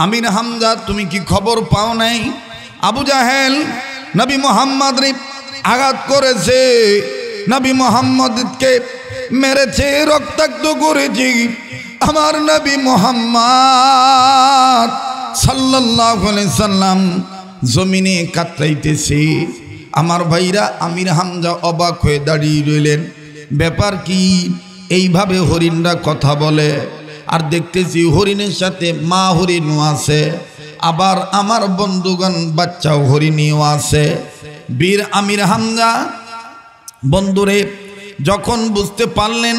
আমির হামজা, তুমি কি খবর পাও নাই? আবু জাহেল নবী মুহাম্মদ রে আঘাত করেছে, নবী মুহাম্মদকে মেরেছে, রক্তাক্ত করেছে। আমার নবী মুহাম্মদ সাল্লাল্লাহু আলাইহি সাল্লাম জমিনে কাতরাইতেছে। আমার ভাইরা, আমির হামজা অবাক হয়ে দাঁড়িয়ে রইলেন, ব্যাপার কি? এইভাবে হরিণরা কথা বলে, আর দেখতেছি হরিণের সাথে মা হরিণও আছে, আবার আমার বন্ধুগণ বাচ্চা হরিণীও আছে। বীর আমির হামজা বন্ধুরে যখন বুঝতে পারলেন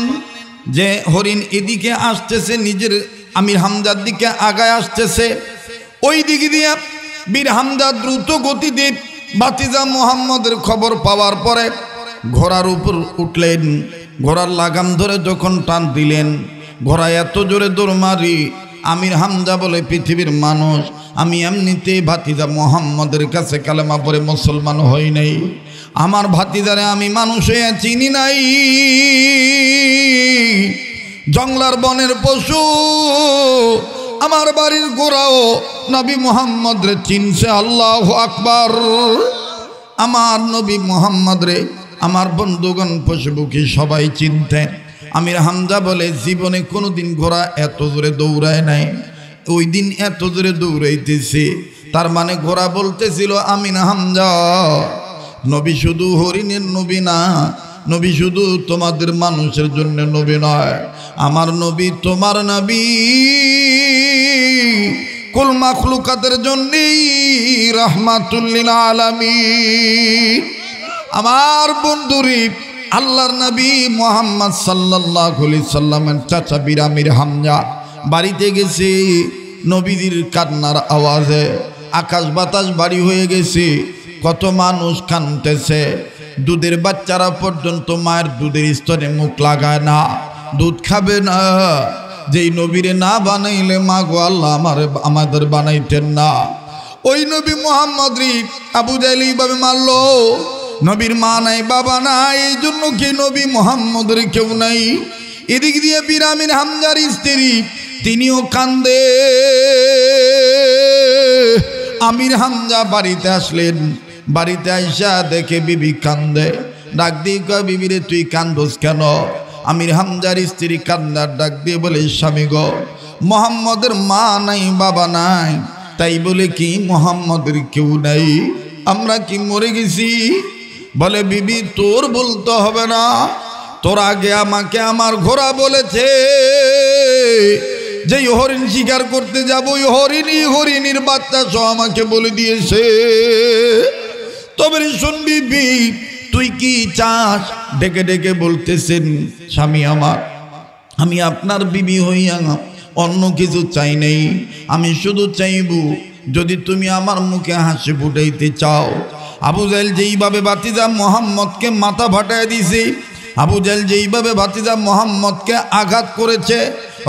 যে হরিণ এদিকে আসতেছে, নিজের আমির হামজার দিকে আগায় আসতেছে, ওই দিকে দিয়ে বীর হামজা দ্রুত গতিতে বাতিজা মুহাম্মদের খবর পাওয়ার পরে ঘোড়ার উপর উঠলেন। ঘোড়ার লাগাম ধরে যখন টান দিলেন, ঘোড়া এত জোরে দৌড় মারি, আমির হামজা বলে, পৃথিবীর মানুষ, আমি এমনিতে ভাতিজা মুহাম্মদের কাছে কালেমা পড়ে মুসলমান হই নাই, আমার ভাতিজারে আমি মানুষ হয়ে চিনি নাই। জঙ্গলার বনের পশু আমার বাড়ির গোড়াও নবী মুহাম্মদ রে চিনছে। আল্লাহু আকবার। আমার নবী মুহাম্মদ রে আমার বন্ধুগণ পশুপক্ষী সবাই চিনতেন। আমির হামজা বলে জীবনে কোনোদিন ঘোড়া এত জোরে দৌড়ায় নাই, ওই দিন এত জোরে দৌড়াইতেছে। তার মানে ঘোড়া বলতেছিল আমির হামজা, নবী শুধু হরিণের নবী না, নবী শুধু তোমাদের মানুষের জন্য নবী নয়, আমার নবী তোমার নবী কুল মাখলুকাতের জন্যই রাহমাতুল লিল আলামিন। আমার বন্ধুরি আল্লাহর নবী মুহাম্মদ সাল্লাল্লাহু আলাইহি সাল্লামের চাচা বীর আমির হামজা বাড়িতে গেছে। নবীদের কান্নার আওয়াজে আকাশ বাতাস ভারী হয়ে গেছে, কত মানুষ কাঁদতেছে। দুধের বাচ্চারা পর্যন্ত মায়ের দুধের স্তরে মুখ লাগায় না, দুধ খাবে না। যেই নবীরে না বানাইলে মা গো আল্লাহ আমাদের বানাইতেন না। ওই নবী মুহাম্মদ রে আবু জাহেল এইভাবে মারলো। নবীর মা নাই, বাবা নাই, এই জন্য কি নবী মুহাম্মদের কেউ নাই। এদিক দিয়ে বীর আমির হামজার স্ত্রী তিনিও কান্দে। আমির হামজা বাড়িতে আসলেন, বাড়িতে আইসা দেখে বিবি কান্দে। ডাক দিয়ে কয়, বিবি রে তুই কান্দোস কেন? আমির হামজার স্ত্রী কান্দার ডাক দিয়ে বলে, স্বামী গো, মুহাম্মদের মা নাই, বাবা নাই, তাই বলে কি মুহাম্মদের কেউ নাই? আমরা কি মরে গেছি? বলে, বিবি তোর বলতে হবে না, তোর আগে আমাকে আমার ঘোড়া বলেছে যে হরিণ শিকার করতে যাব, ওই হরিণীর বাচ্চা সহ আমাকে বলে দিয়েছে। তবে শোন বিবি, তুই কি চাস? ডেকে ডেকে বলতেছেন, স্বামী আমার, আমি আপনার বিবি হইয়া অন্য কিছু চাই নাই, আমি শুধু চাইব যদি তুমি আমার মুখে হাসি ফুটাইতে চাও। আবু জাহেল যেইভাবে ভাতিজা মুহাম্মদকে মাথা ফাটায় দিছে, আবু জাহেল যেইভাবে ভাতিজা মুহাম্মদকে আঘাত করেছে,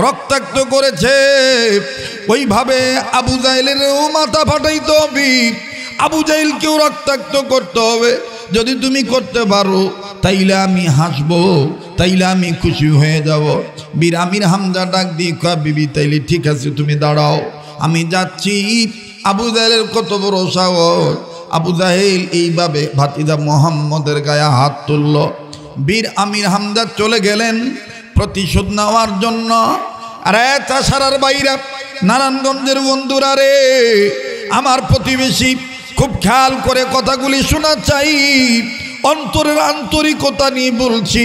রক্তাক্ত করেছে, ওইভাবে আবু জাহেলেরও মাথা ফাটাইতে হবে, আবু জাহেলকেও রক্তাক্ত করতে হবে। যদি তুমি করতে পারো তাইলে আমি হাসবো, তাইলে আমি খুশি হয়ে যাব। বীর আমির হামজা ডাক দিয়ে কয়, বিবি তাইলে ঠিক আছে, তুমি দাঁড়াও, আমি যাচ্ছি। আবু জাহেলের কত বড় সাহস! আবু জাহেল এইভাবে ভাতিজা মুহাম্মদের গায়ে হাত তুলল। বীর আমির হামজা চলে গেলেন প্রতিশোধ নেওয়ার জন্য। আরে চাষারার বাইরা, নারায়ণগঞ্জের বন্ধুরা রে, আমার প্রতিবেশী, খুব খেয়াল করে কথাগুলি শোনা চাই, অন্তরের আন্তরিকতা নিয়ে বলছি।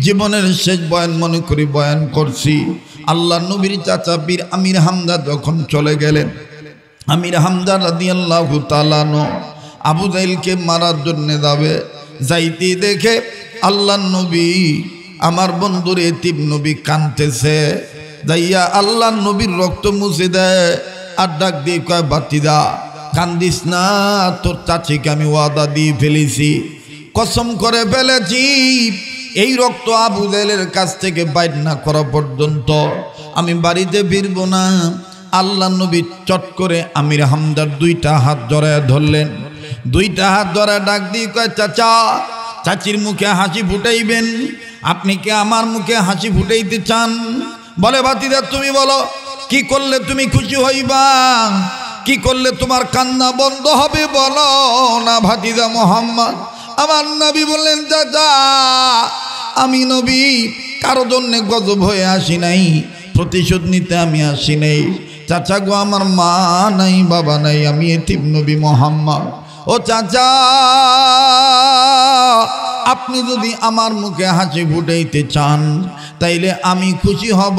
জীবনের শেষ বয়ান মনে করি বয়ান করছি। আল্লাহ নবীর চাচা বীর আমির হামজা যখন চলে গেলেন, আমির হামজা রাদিয়াল্লাহু তাআলা আনহু আবু জাহেলকে মারার জন্য যাবে, যাইতে দেখে আল্লাহ নবী, আমার বন্ধুর এতিম নবী কাঁদতেছে। যাইয়া আল্লাহ নবীর রক্ত মুছে দেয় আর ডাক দিয়ে কয়, ভাতিজা কান্দিস না, তোর চাচিকে আমি ওয়াদা দিয়ে ফেলেছি, কসম করে ফেলেছি, এই রক্ত আবু জাহেলের কাছ থেকে বাইর না করা পর্যন্ত আমি বাড়িতে ফিরব না। আল্লাহ নবী চট করে আমির হামজার দুইটা হাত জড়ায় ধরলেন, দুইটা হাত জড়ায় ডাক দিয়ে কয়, চাচা, চাচির মুখে হাসি ফুটাইবেন, আপনি কি আমার মুখে হাসি ফুটাইতে চান? বলে, ভাতিজা তুমি বলো, কি করলে তুমি খুশি হইবা, কি করলে তোমার কান্না বন্ধ হবে, বলো না ভাতিজা মুহাম্মদ। আমার নবী বললেন, চাচা, আমি নবী কারো জন্য গজব হয়ে আসি নাই, প্রতিশোধ নিতে আমি আসি নাই। চাচা গো, আমার মা নাই, বাবা নাই, আমি এতিম নবী মুহাম্মদ। ও চাচা, আপনি যদি আমার মুখে হাসি ফুটাইতে চান তাইলে আমি খুশি হব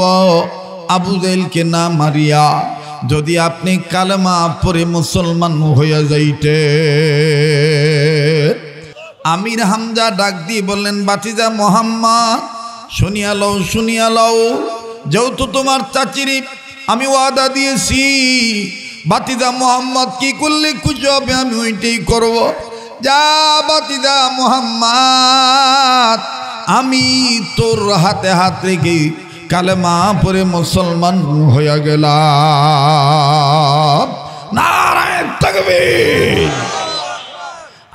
আবু জাহেলকে না মারিয়া, যদি আপনি কালেমা পড়ে মুসলমান হয়ে যাইতে। আমির হামজা ডাক দিয়ে বললেন, ভাতিজা মুহাম্মদ, শুনিয়া লও, শুনিয়া লও, যেহেতু তোমার চাচিরি আমি ওয়াদা দিয়েছি, ভাতিজা মুহাম্মদ কি করলে খুশি হবে আমি ওইটাই করব। যা ভাতিজা মুহাম্মদ, আমি তোর হাতে হাত রেখে কালেমা পড়ে মুসলমান হয়ে গেলাম। নারায়ে তাকবীর।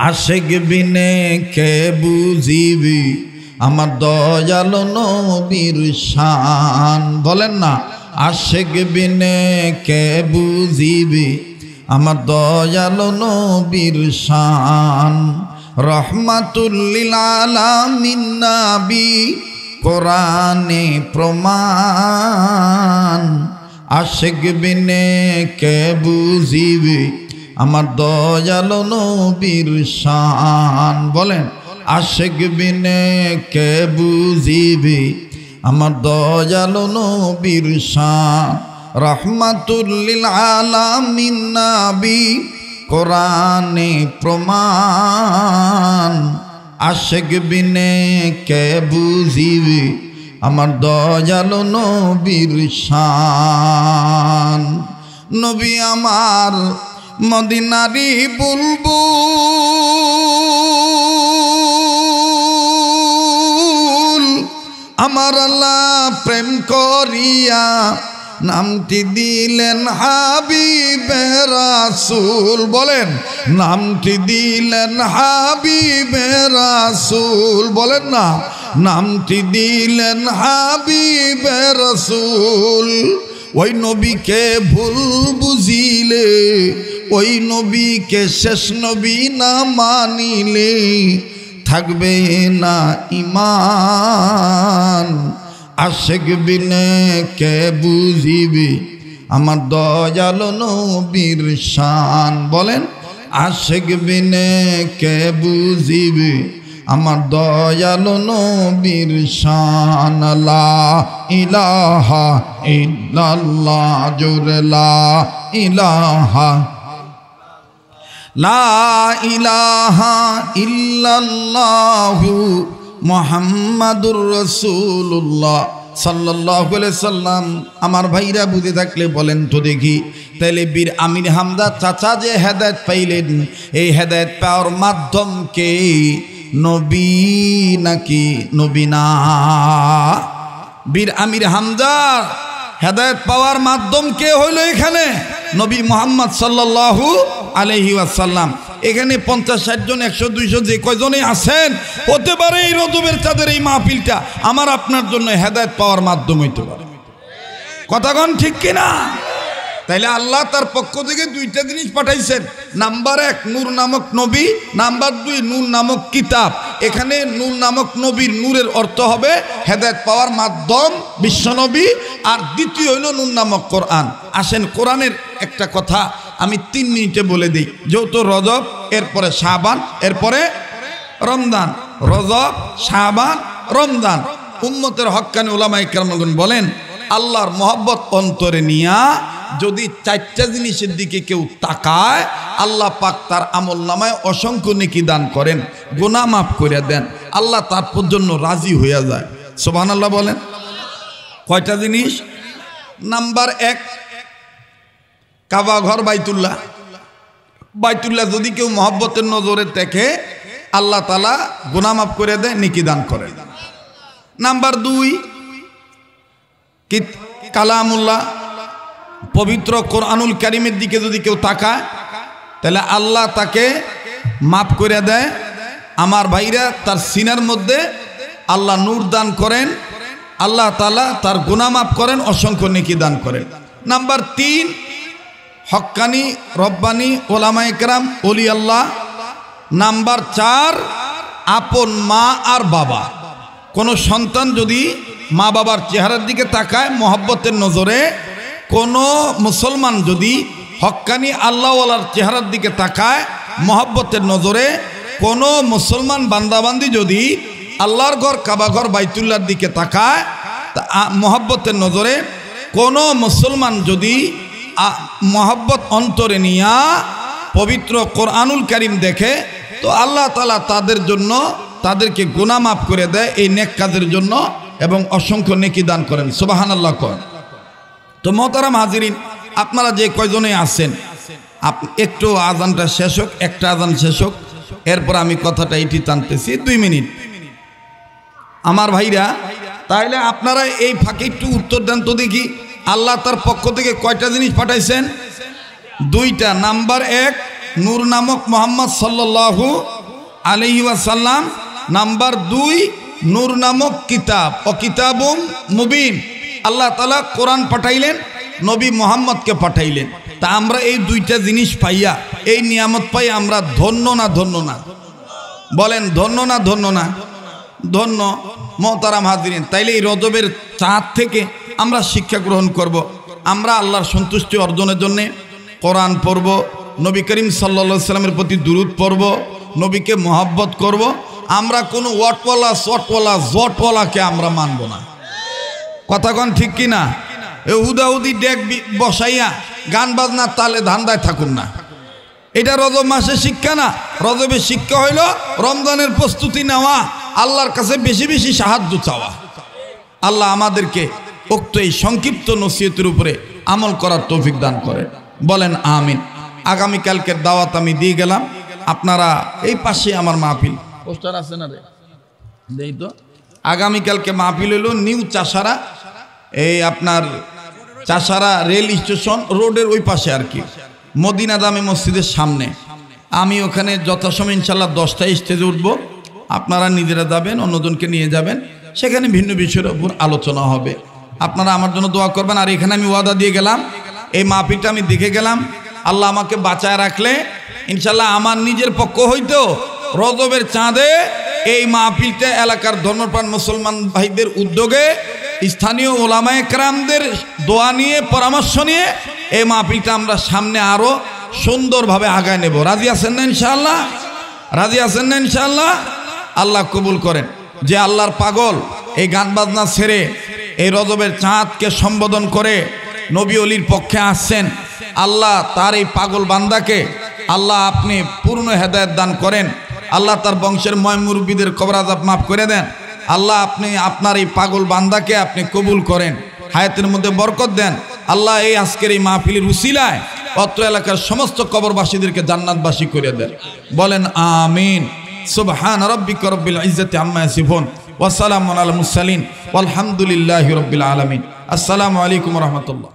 আশিক বিনে কে বুঝিবি আমার দয়াল নবীর শান, বলেন না, আশিক বিনে কে বুঝিবি আমার দয়াল নবীর শান। রহমাতুল লিল আলামিন নবী কোরআনে প্রমাণ আশিক বিনে কে বুঝিবে আমার দয়ালো নবীর শান বলেন আশিক বিনে কে বুঝিবে আমার দয়ালো নবীর শান রহমাতুল লিল আলামিন নবী কোরআনে প্রমাণ আশিক বিনে কে বুঝিবে আমার দয়ালো নবীর শান নবী আমার মদিনারি বুলবুল আমার আল্লাহ প্রেম করিয়া নামটি দিলেন হাবিবে রাসূল বলেন নামটি দিলেন হাবিবে রাসূল বলেন না নামটি দিলেন হাবিবে রাসূল ওই নবীকে ভুল বুঝিলে ওই নবীকে শেষ নবী না মানিলে থাকবে না ঈমান আশিক বিনে কে বুঝিবে আমার দয়ালো নবীর শান বলেন আশিক বিনে কে বুঝিবে আমার দয়ালো নবীর শান লা ইলাহা ইল্লাল্লাহ জোরে লা ইলাহা ইল্লাল্লাহু মুহাম্মাদুর রাসূলুল্লাহ সাল্লাল্লাহু আলাইহি সাল্লাম আমার ভাইরা বুঝে থাকলে বলেন তো দেখি তাইলে বীর আমির হামজা চাচা যে হেদায়েত পাইলেন এই হেদায়েত পাওয়ার মাধ্যম কে নবী নাকি নবী না বীর আমির হামজা হেদায়েত পাওয়ার মাধ্যম কে হইল এখানে নবী মুহাম্মদ সাল্লাল্লাহু আলাইহি ওয়াসাল্লাম এখানে 50-60 জন 100-200 যে কয়জনে আছেন হতে পারে এই রজবের চাঁদের এই মাহফিলটা আমার আপনার জন্য হেদায়েত পাওয়ার মাধ্যম হইতে পারে কথা কোন ঠিক কিনা তাইলে আল্লাহ তার পক্ষ থেকে দুইটা জিনিস পাঠাইছেন নাম্বার 1 নূর নামক নবী নাম্বার 2 নূর নামক কিতাব এখানে নূর নামক নবীর নূরের অর্থ হবে হেদায়েত পাওয়ার মাধ্যম বিশ্বনবী আর দ্বিতীয় হলো নূর নামক কোরআন আসেন কোরআনের একটা কথা আমি 3 মিনিটে বলে দেই যেহেতু রজব এরপরে শাবান এরপরে রমজান রজব শাবান রমজান উম্মতের হক্কানি উলামায়ে কেরামগণ বলেন আল্লাহর মহব্বত অন্তরে নিয়া যদি 4টা জিনিসের দিকে কেউ তাকায় আল্লাহ পাক তার আমলনামায় অসংখ্য নেকি দান করেন গুনাহ মাফ করে দেন আল্লাহ তার জন্য রাজি হয়ে যায় সুবহানাল্লাহ বলেন কয়টা জিনিস নাম্বার 1 কাবা ঘর বাইতুল্লাহ যদি কেউ মহব্বতের নজরে দেখে আল্লাহ তাআলা গুনাহ মাফ করে দেয় নেকি দান করেন নাম্বার 2 কালামুল্লাহ পবিত্র কোরআনুল কারীমের দিকে যদি কেউ তাকায় তাহলে আল্লাহ তাকে মাফ করে দেয় আমার ভাইরা তার সিনার মধ্যে আল্লাহ নূর দান করেন আল্লাহ তাআলা তার গুনাহ মাফ করেন অসংখ্য নেকি দান করেন নাম্বার 3 হক্কানি রব্বানি ওলামায়ে কেরাম ওলি আল্লাহ নাম্বার 4 আপন মা আর বাবা কোন সন্তান যদি মা বাবার চেহারার দিকে তাকায় মহব্বতের নজরে কোন মুসলমান যদি হক্কানি আল্লাহওয়ালার চেহারার দিকে তাকায় মহব্বতের নজরে কোন মুসলমান বান্দাবান্দি যদি আল্লাহর ঘর কাবা ঘর বাইতুল্লাহর দিকে তাকায় মহব্বতের নজরে কোন মুসলমান যদি মহব্বত অন্তরে নিয়া পবিত্র কোরআনুল কারীম দেখে তো আল্লাহ তাআলা তাদের জন্য তাদেরকে গুনাহ মাফ করে দেয় এই নেক কাজের জন্য এবং অসংখ্য নেকি দান করেন সুবহানাল্লাহ করেন তো মোহতারাম হাজিরিন আপনারা যে কয়জনে আছেন একটু আজানটা শেষ হোক একটা আজান শেষ হোক এরপর আমি কথাটা এটি টানতেছি 2 মিনিট আমার ভাইরা তাইলে আপনারা এই ফাঁকে একটু উত্তর দেন তো দেখি আল্লাহ তার পক্ষ থেকে কয়টা জিনিস পাঠাইছেন 2টা নাম্বার 1 নূর নামক মুহাম্মদ সাল্লাল্লাহু আলাইহি ওয়াসাল্লাম নাম্বার 2 নূর নামক কিতাব ও কিতাবুম মুবিন আল্লাহ তাআলা কোরআন পাঠাইলেন নবী মুহাম্মদকে পাঠাইলেন তা আমরা এই 2টা জিনিস পাইয়া এই নিয়ামত পাই আমরা ধন্য না বলেন ধন্য না ধন্য মোহতারাম হাজিরিন, তাইলে এই রজবের চাঁদ থেকে আমরা শিক্ষা গ্রহণ করব। আমরা আল্লাহর সন্তুষ্টি অর্জনের জন্যে কোরআন পড়ব, নবী করিম সাল্লাল্লাহু আলাইহি সাল্লামের প্রতি দুরূদ পড়ব, নবীকে মহব্বত করব। আমরা কোনো ওয়াটওয়ালা শটওয়ালা জটওয়ালাকে আমরা মানব না। কথা কন ঠিক কি না? হুদাহুদি ডেক বসাইয়া গান বাজনার তালে ধান্দায় থাকুন না। এটা রজব মাসের শিক্ষা না। রজবের শিক্ষা হইল রমজানের প্রস্তুতি নেওয়া, আল্লাহর কাছে বেশি বেশি সাহায্য চাওয়া। আল্লাহ আমাদেরকে উক্ত এই সংক্ষিপ্ত নসিহতের উপরে আমল করার তৌফিক দান করে, বলেন আমিন। আগামীকালকের দাওয়াত আমি দিয়ে গেলাম। আপনারা এই পাশে আমার মাহফিল পোস্টার আছে না রে, দেই তো। আগামীকালকে মাহফিল হইল নিউ চাষারা, এই আপনার চাষারা রেল স্টেশন রোডের ওই পাশে আর কি, মদিনা জামে মসজিদের সামনে। আমি ওখানে যথাসময় ইনশাল্লাহ 10টায় স্টেজে উঠবো। আপনারা নিজেরা যাবেন, অন্যজনকে নিয়ে যাবেন, সেখানে ভিন্ন বিষয়ের উপর আলোচনা হবে। আপনারা আমার জন্য দোয়া করবেন। আর এখানে আমি ওয়াদা দিয়ে গেলাম, এই মাহফিলটা আমি দেখে গেলাম, আল্লাহ আমাকে বাঁচায় রাখলে ইনশাল্লাহ আমার নিজের পক্ষ হইতো রজবের চাঁদে এই মাহফিলটা এলাকার ধর্মপ্রাণ মুসলমান ভাইদের উদ্যোগে স্থানীয় ওলামায়ে কেরামদের দোয়া নিয়ে পরামর্শ নিয়ে এই মাহফিলটা আমরা সামনে আরো সুন্দরভাবে আগায় নেব। রাজি আছেন না ইনশাআল্লাহ? রাজি আছেন না ইনশাআল্লাহ? আল্লাহ কবুল করেন। যে আল্লাহর পাগল এই গান বাজনা ছেড়ে এই রজবের চাঁদকে সম্বোধন করে নবী অলির পক্ষে আসছেন, আল্লাহ তার এই পাগল বান্দাকে আল্লাহ আপনি পূর্ণ হেদায়েত দান করেন। আল্লাহ তার বংশের ময় মুরব্বীদের কবর আযাব মাফ করে দেন। আল্লাহ আপনি আপনার এই পাগল বান্দাকে আপনি কবুল করেন, হায়াতের মধ্যে বরকত দেন। আল্লাহ এই আজকের এই মাহফিলের উসিলায় অত্র এলাকার সমস্ত কবরবাসীদেরকে জান্নাতবাসী করে দেন, বলেন আমিন। সুবহান রাব্বিকা রব্বিল ইজ্জাতি আম্মা ইয়াসিফুন ওয়া সালামুন আলাল মুরসালিন ওয়ালহামদুলিল্লাহি রাব্বিল আলামিন। আসসালামু আলাইকুম ওয়া রাহমাতুল্লাহ।